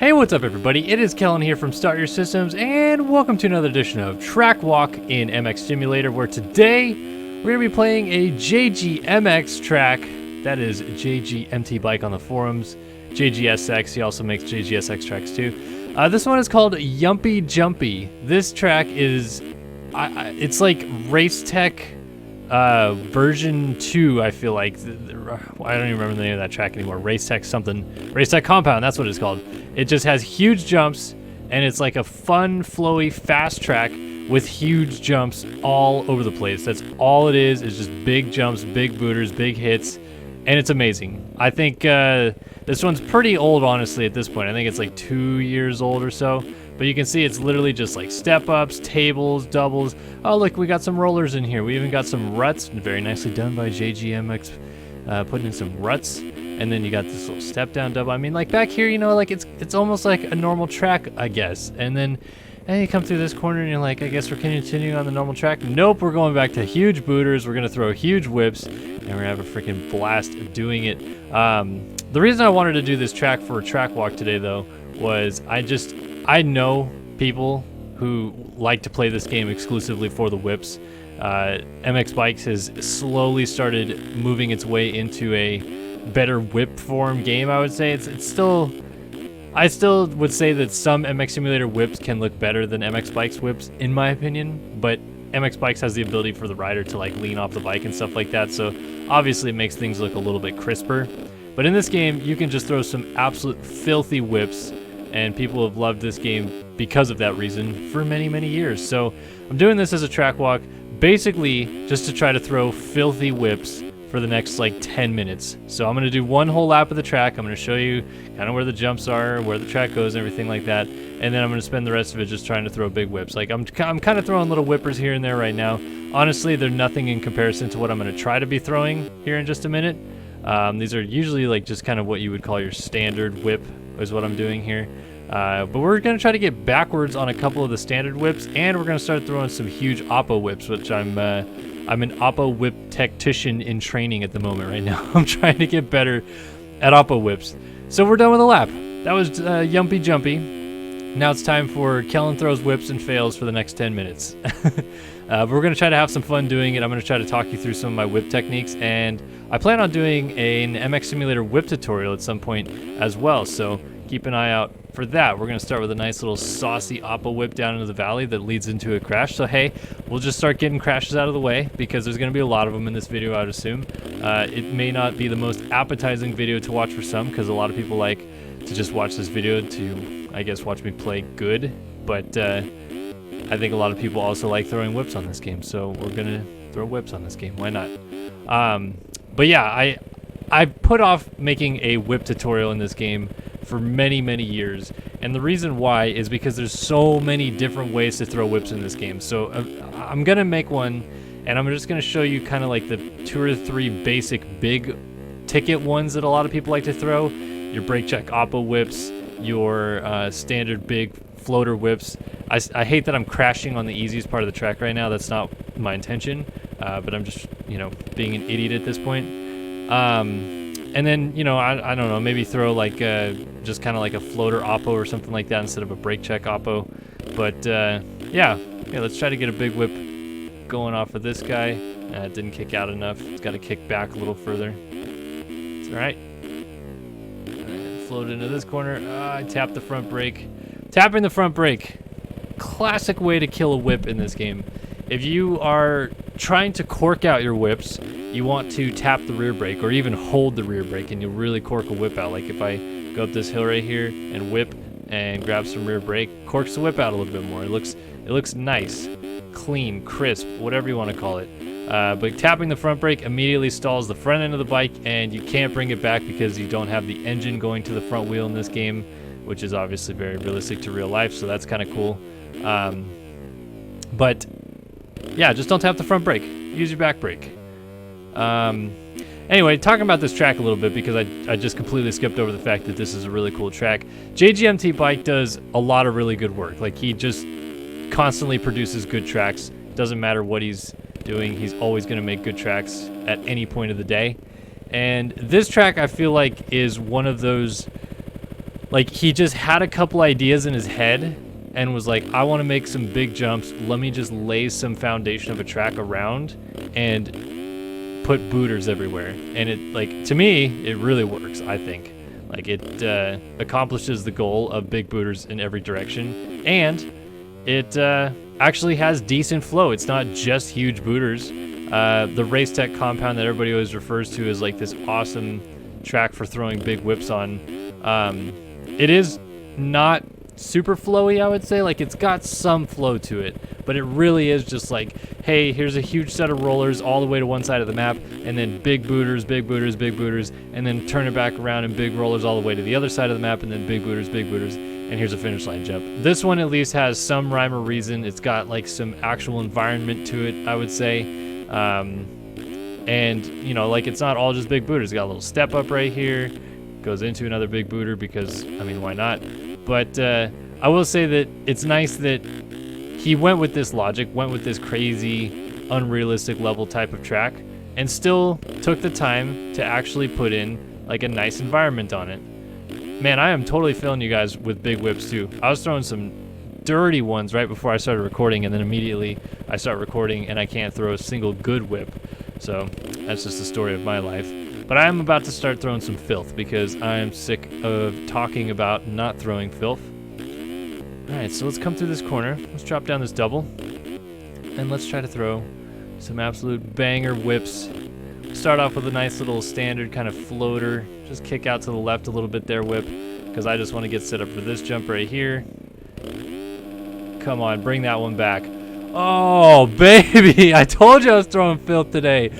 Hey, what's up everybody? It is Kellen here from Start Your Systems, and welcome to another edition of Track Walk in MX Simulator, where today we're going to be playing a JGMX track. That is JGMTbike on the forums. JGSX, he also makes JGSX tracks too. This one is called Yumpy Jumpy. This track is, it's like Race Tech version 2, I feel like. I don't even remember the name of that track anymore. Race Tech something. Race Tech Compound, that's what it's called. It just has huge jumps, and it's like a fun, flowy, fast track with huge jumps all over the place. That's all it is just big jumps, big booters, big hits, and it's amazing. I think this one's pretty old, honestly, at this point. I think it's like 2 years old or so. But you can see it's literally just like step-ups, tables, doubles. Oh, look, we got some rollers in here. We even got some ruts. Very nicely done by JGMX, putting in some ruts. And then you got this little step-down double. I mean, like back here, you know, like it's almost like a normal track, I guess. And then you come through this corner and you're like, I guess we're continuing on the normal track. Nope, we're going back to huge booters. We're going to throw huge whips, and we're going to have a freaking blast doing it. The reason I wanted to do this track for a track walk today, though, was I know people who like to play this game exclusively for the whips. MX Bikes has slowly started moving its way into a better whip form game, I would say. I still would say that some MX Simulator whips can look better than MX Bikes whips, in my opinion, but MX Bikes has the ability for the rider to like lean off the bike and stuff like that, so obviously it makes things look a little bit crisper. But in this game, you can just throw some absolute filthy whips, and people have loved this game because of that reason for many, many years. So I'm doing this as a track walk, basically just to try to throw filthy whips for the next like 10 minutes. So I'm going to do one whole lap of the track. I'm going to show you kind of where the jumps are, where the track goes, and everything like that. And then I'm going to spend the rest of it just trying to throw big whips. Like I'm kind of throwing little whippers here and there right now. Honestly, they're nothing in comparison to what I'm going to try to be throwing here in just a minute. These are usually like just kind of what you would call your standard whip is what I'm doing here. But we're going to try to get backwards on a couple of the standard whips, and we're going to start throwing some huge oppo whips, which I'm an oppo whip tactician in training at the moment right now. I'm trying to get better at oppo whips. So we're done with the lap. That was Yumpy Jumpy. Now it's time for Kellen Throws Whips and Fails for the next 10 minutes. But we're going to try to have some fun doing it. I'm going to try to talk you through some of my whip techniques, and I plan on doing an MX Simulator whip tutorial at some point as well, so keep an eye out for that. We're going to start with a nice little saucy oppo whip down into the valley that leads into a crash. So hey, we'll just start getting crashes out of the way because there's going to be a lot of them in this video, I would assume. It may not be the most appetizing video to watch for some because a lot of people like to just watch this video to, I guess, watch me play good. But I think a lot of people also like throwing whips on this game, so we're going to throw whips on this game. Why not? But yeah, I put off making a whip tutorial in this game for many, many years, and the reason why is because there's so many different ways to throw whips in this game. So I'm gonna make one, and I'm just gonna show you kind of like the 2 or 3 basic big ticket ones that a lot of people like to throw. Your brake check oppo whips, your standard big floater whips. I hate that I'm crashing on the easiest part of the track right now. That's not my intention, but I'm just, you know, being an idiot at this point. And then, you know, I don't know, maybe throw like just kind of like a floater oppo or something like that instead of a brake check oppo. But yeah, let's try to get a big whip going off of this guy. It didn't kick out enough. It's got to kick back a little further. It's all right. Float into this corner. I tapped the front brake. Tapping the front brake. Classic way to kill a whip in this game. If you are trying to cork out your whips, you want to tap the rear brake or even hold the rear brake, and you'll really cork a whip out. Like if I go up this hill right here and whip and grab some rear brake, corks the whip out a little bit more. It looks nice, clean, crisp, whatever you want to call it. But tapping the front brake immediately stalls the front end of the bike, and you can't bring it back because you don't have the engine going to the front wheel in this game, which is obviously very realistic to real life, so that's kind of cool. But yeah, just don't tap the front brake. Use your back brake. Anyway, talking about this track a little bit because I just completely skipped over the fact that this is a really cool track. JGMTbike does a lot of really good work. Like, he just constantly produces good tracks. Doesn't matter what he's doing, he's always going to make good tracks at any point of the day. And this track, I feel like, is one of those like he just had a couple ideas in his head and was like, I want to make some big jumps. Let me just lay some foundation of a track around and put booters everywhere. And it, like, to me, it really works, I think. Like, it accomplishes the goal of big booters in every direction. And it actually has decent flow. It's not just huge booters. The Race Tech compound that everybody always refers to as like this awesome track for throwing big whips on. It is not super flowy, I would say. Like, it's got some flow to it, but it really is just like, hey, here's a huge set of rollers all the way to one side of the map, and then big booters, big booters, big booters, and then turn it back around and big rollers all the way to the other side of the map, and then big booters, and here's a finish line jump. This one at least has some rhyme or reason. It's got like some actual environment to it, I would say. And you know, like, it's not all just big booters. It's got a little step up right here, goes into another big booter because, I mean, why not? But I will say that it's nice that he went with this logic, went with this crazy, unrealistic level type of track, and still took the time to actually put in like a nice environment on it. Man, I am totally feeling you guys with big whips too. I was throwing some dirty ones right before I started recording, and then immediately I start recording and I can't throw a single good whip. So that's just the story of my life. But I am about to start throwing some filth because I am sick of talking about not throwing filth. Alright, so let's come through this corner. Let's drop down this double. And let's try to throw some absolute banger whips. Start off with a nice little standard kind of floater. Just kick out to the left a little bit there, whip. Because I just want to get set up for this jump right here. Come on, bring that one back. Oh, baby! I told you I was throwing filth today.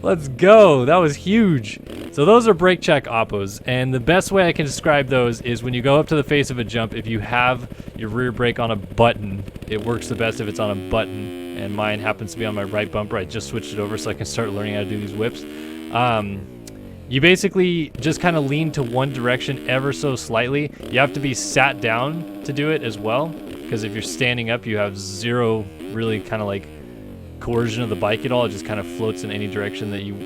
Let's go. That was huge. So those are brake check oppos, and the best way I can describe those is when you go up to the face of a jump, if you have your rear brake on a button, it works the best if it's on a button, and mine happens to be on my right bumper. I just switched it over so I can start learning how to do these whips. You basically just kind of lean to one direction ever so slightly. You have to be sat down to do it as well, because if you're standing up, you have zero really kind of like coercion of the bike at all. It just kind of floats in any direction that you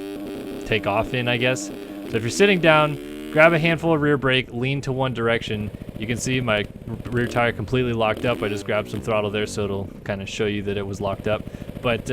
take off in, I guess. So if you're sitting down, grab a handful of rear brake, lean to one direction. You can see my rear tire completely locked up. I just grabbed some throttle there so it'll kind of show you that it was locked up. But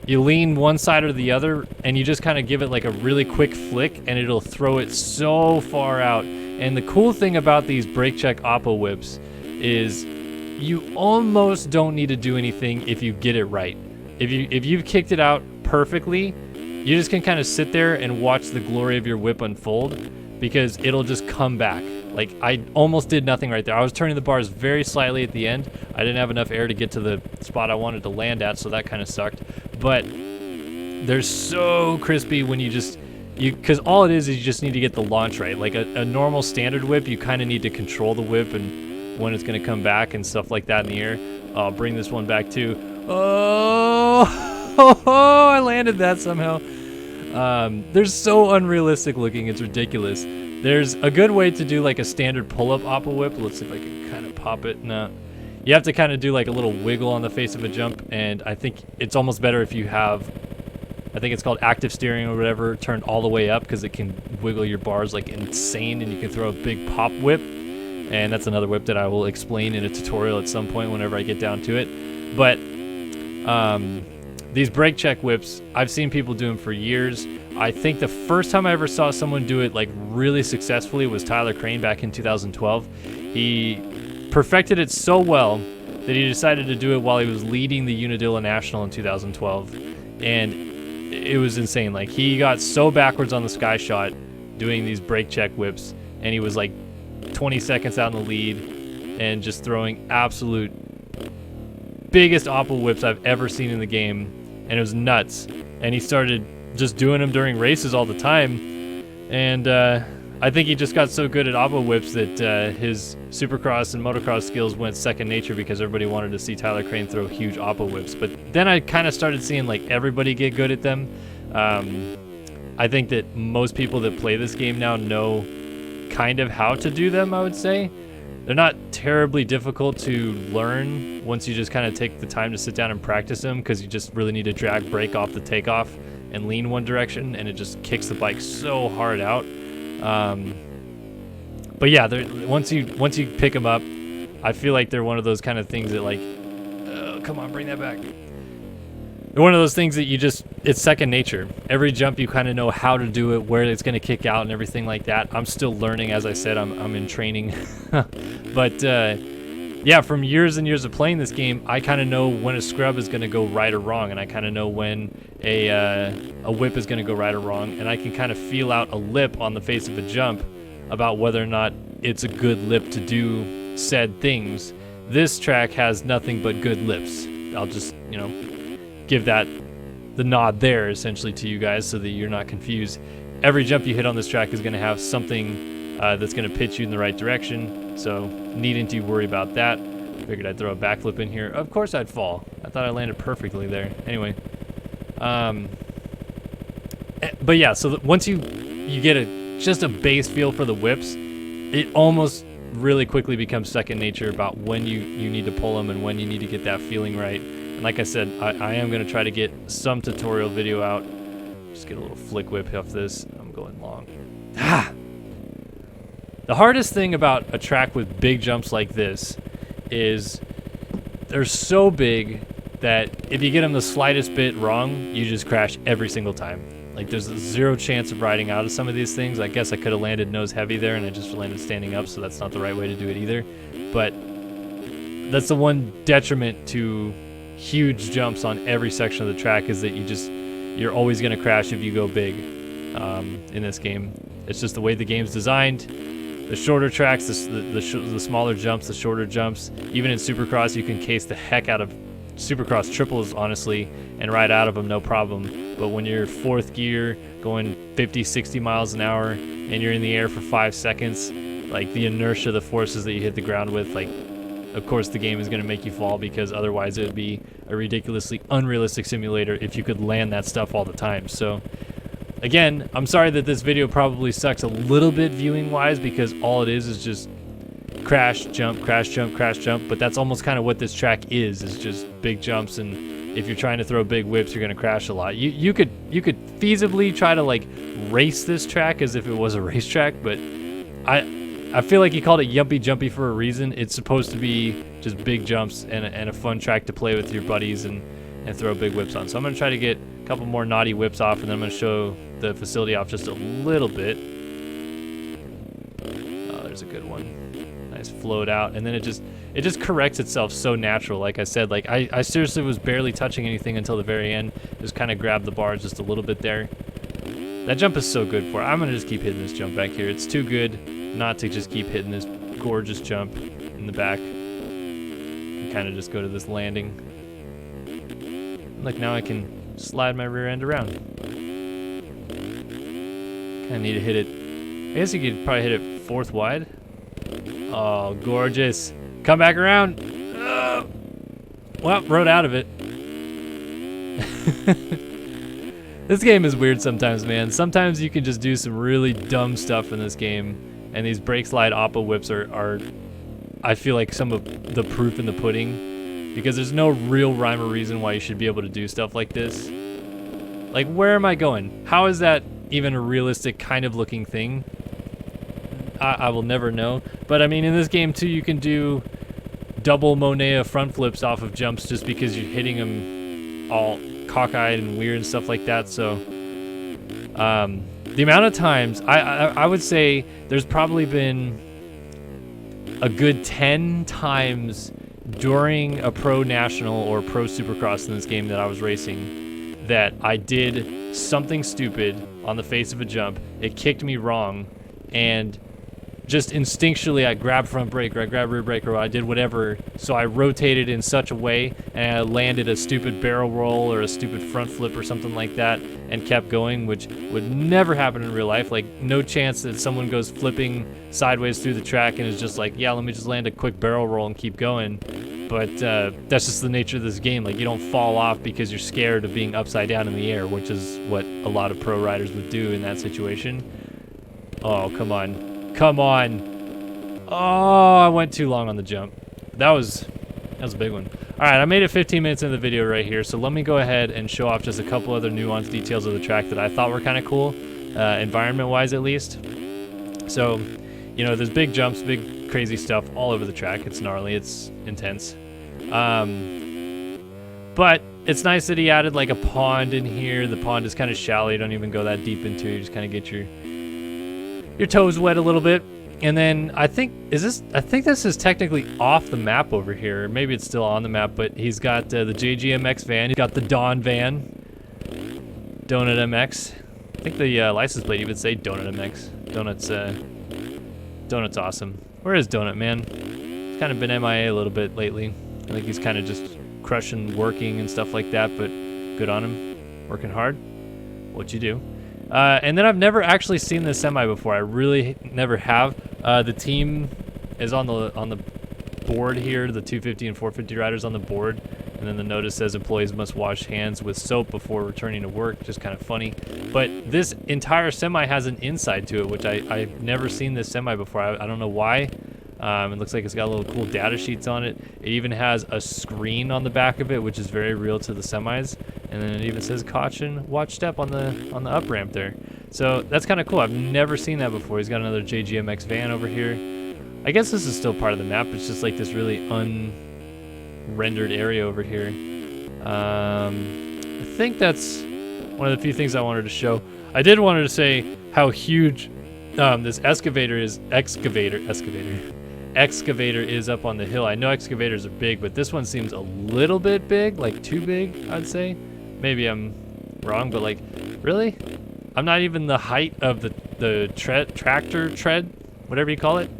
you lean one side or the other, and you just kind of give it like a really quick flick, and it'll throw it so far out. And the cool thing about these brake check oppo whips is you almost don't need to do anything if you get it right. If you've kicked it out perfectly, you just can kind of sit there and watch the glory of your whip unfold, because it'll just come back. Like, I almost did nothing right there. I was turning the bars very slightly at the end. I didn't have enough air to get to the spot I wanted to land at, so that kind of sucked. But they're so crispy when because all it is you just need to get the launch right. Like a normal standard whip, you kind of need to control the whip and when it's going to come back and stuff like that in the air. I'll bring this one back too. Oh, I landed that somehow. They're so unrealistic looking, it's ridiculous. There's a good way to do like a standard pull-up oppo whip. Let's see if I can kind of pop it. No. You have to kind of do like a little wiggle on the face of a jump, and I think it's almost better if you have, I think it's called active steering or whatever, turned all the way up, because it can wiggle your bars like insane, and you can throw a big pop whip. And that's another whip that I will explain in a tutorial at some point whenever I get down to it. But these brake check whips, I've seen people do them for years. I think the first time I ever saw someone do it like really successfully was Tyler Crane back in 2012. He perfected it so well that he decided to do it while he was leading the Unadilla National in 2012. And it was insane. Like, he got so backwards on the sky shot doing these brake check whips, and he was like 20 seconds out in the lead and just throwing absolute biggest oppo whips I've ever seen in the game, and it was nuts. And he started just doing them during races all the time, and I think he just got so good at oppo whips that his supercross and motocross skills went second nature, because everybody wanted to see Tyler Crane throw huge oppo whips. But then I kind of started seeing like everybody get good at them. I think that most people that play this game now know kind of how to do them, I would say. They're not terribly difficult to learn once you just kind of take the time to sit down and practice them, because you just really need to drag brake off the takeoff and lean one direction, and it just kicks the bike so hard out. But yeah, once you pick them up, I feel like they're one of those kind of things that like, come on, bring that back. They're one of those things that it's second nature. Every jump you kind of know how to do it, where it's going to kick out and everything like that. I'm still learning, as I said, I'm in training. But yeah, from years and years of playing this game, I kind of know when a scrub is going to go right or wrong, and I kind of know when a whip is going to go right or wrong, and I can kind of feel out a lip on the face of a jump about whether or not it's a good lip to do said things. This track has nothing but good lips. I'll just, give that the nod there essentially to you guys so that you're not confused. Every jump you hit on this track is going to have something that's going to pitch you in the right direction, so needn't to worry about that. Figured I'd throw a backflip in here. Of course I'd fall. I thought I landed perfectly there. Anyway, but yeah, so once you get just a base feel for the whips, it almost really quickly becomes second nature about when you need to pull them and when you need to get that feeling right. And like I said, I am going to try to get some tutorial video out. Just get a little flick whip off this. I'm going long. The hardest thing about a track with big jumps like this is they're so big that if you get them the slightest bit wrong, you just crash every single time. Like, there's zero chance of riding out of some of these things. I guess I could have landed nose heavy there, and I just landed standing up, so that's not the right way to do it either. But that's the one detriment to huge jumps on every section of the track, is that you're always going to crash if you go big in this game. It's just the way the game's designed. The shorter tracks, the smaller jumps, the shorter jumps. Even in Supercross, you can case the heck out of Supercross triples, honestly, and ride out of them no problem. But when you're fourth gear, going 50, 60 miles an hour, and you're in the air for 5 seconds, like, the inertia, the forces that you hit the ground with, like, of course the game is going to make you fall, because otherwise it would be a ridiculously unrealistic simulator if you could land that stuff all the time. So, again, I'm sorry that this video probably sucks a little bit viewing-wise, because all it is just crash, jump, crash, jump, crash, jump. But that's almost kind of what this track is just big jumps, and if you're trying to throw big whips, you're going to crash a lot. You could feasibly try to, like, race this track as if it was a racetrack, but I feel like he called it Yumpy Jumpy for a reason. It's supposed to be just big jumps and a fun track to play with your buddies and throw big whips on. So I'm going to try to get a couple more naughty whips off, and then I'm going to show the facility off just a little bit. Oh, there's a good one. Nice float out, and then it just corrects itself so natural. Like I said, like I seriously was barely touching anything until the very end. Just kind of grabbed the bars just a little bit there. That jump is so good for it. I'm going to just keep hitting this jump back here. It's too good not to just keep hitting this gorgeous jump in the back. And kind of just go to this landing. Like, now I can slide my rear end around. Kind of need to hit it. I guess you could probably hit it fourth wide. Oh, gorgeous. Come back around. Well, rode out of it. This game is weird sometimes, man. Sometimes you can just do some really dumb stuff in this game, and these brake slide oppo whips are I feel like some of the proof in the pudding, because there's no real rhyme or reason why you should be able to do stuff like this. Like, where am I going? How is that even a realistic kind of looking thing? I will never know. But I mean, in this game too, you can do double Monea front flips off of jumps just because you're hitting them all cockeyed and weird and stuff like that. So the amount of times, I would say there's probably been a good 10 times during a pro national or pro supercross in this game that I was racing that I did something stupid on the face of a jump. It kicked me wrong, and just instinctually I grabbed front brake, or I grabbed rear brake, or I did whatever, so I rotated in such a way and I landed a stupid barrel roll or a stupid front flip or something like that and kept going, which would never happen in real life. Like, no chance that someone goes flipping sideways through the track and is just like, yeah, let me just land a quick barrel roll and keep going. But that's just the nature of this game. Like, you don't fall off because you're scared of being upside down in the air, which is what a lot of pro riders would do in that situation. Oh, come on. Come on. Oh, I went too long on the jump. That was a big one. All right, I made it 15 minutes into the video right here, so let me go ahead and show off just a couple other nuanced details of the track that I thought were kind of cool, environment-wise at least. So You know, there's big jumps, big crazy stuff all over the track. It's gnarly, it's intense. But it's nice that he added like a pond in here. The pond is kind of shallow. You don't even go that deep into it. You just kind of get your toes wet a little bit. And then I think this is technically off the map over here. Maybe it's still on the map, but he's got the JGMX van. He's got the Dawn van. Donut MX. I think the license plate even say Donut MX. Donut's awesome. Where is Donut, man? He's kind of been MIA a little bit lately. I think he's kind of just crushing working and stuff like that, but good on him. Working hard. What you do. And then I've never actually seen this semi before. I really never have. The team is on the board here. The 250 and 450 riders on the board. And then the notice says employees must wash hands with soap before returning to work. Just kind of funny. But this entire semi has an inside to it, which I've never seen this semi before. I don't know why. It looks like it's got a little cool data sheets on it. It even has a screen on the back of it, which is very real to the semis. And then it even says caution, watch step on the up ramp there. So that's kind of cool. I've never seen that before. He's got another JGMX van over here. I guess this is still part of the map. It's just like this really unrendered area over here. I think that's one of the few things I wanted to show. I did wanted to say how huge this excavator is up on the hill. I know excavators are big, but this one seems a little bit big, like too big, I'd say. Maybe I'm wrong, but like, really? I'm not even the height of the tractor tread, whatever you call it.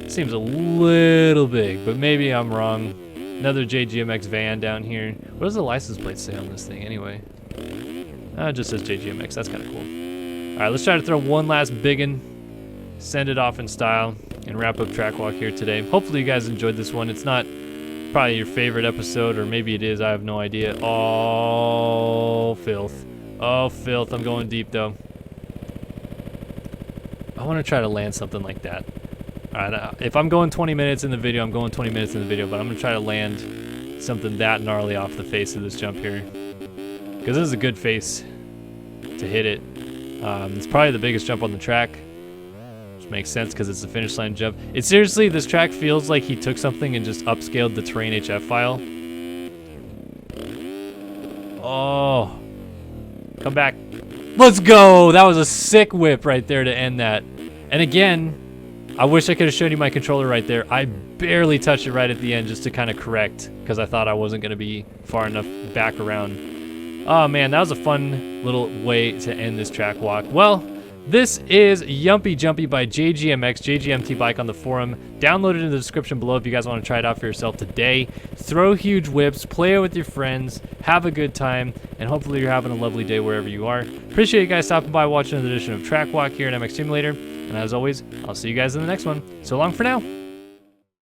Seems a little big, but maybe I'm wrong. Another JGMX van down here. What does the license plate say on this thing anyway? It just says JGMX. That's kind of cool. All right, let's try to throw one last big one, send it off in style, and wrap up Track Walk here today. Hopefully you guys enjoyed this one. It's not probably your favorite episode, or maybe it is. I have no idea. Oh, filth. Oh, filth. I'm going deep, though. I want to try to land something like that. All right, if I'm going 20 minutes in the video, I'm going 20 minutes in the video, but I'm going to try to land something that gnarly off the face of this jump here. Because this is a good face to hit it. It's probably the biggest jump on the track. Which makes sense because it's a finish line jump. It seriously, this track feels like he took something and just upscaled the terrain HF file. Oh. Come back. Let's go! That was a sick whip right there to end that. And again, I wish I could have shown you my controller right there. I barely touched it right at the end just to kind of correct because I thought I wasn't going to be far enough back around. Oh man, that was a fun little way to end this track walk. Well, this is Yumpy Jumpy by JGMX, JGMTbike on the forum. Download it in the description below if you guys want to try it out for yourself today. Throw huge whips, play it with your friends, have a good time, and hopefully you're having a lovely day wherever you are. Appreciate you guys stopping by watching another edition of Track Walk here at MX Simulator. And as always, I'll see you guys in the next one. So long for now.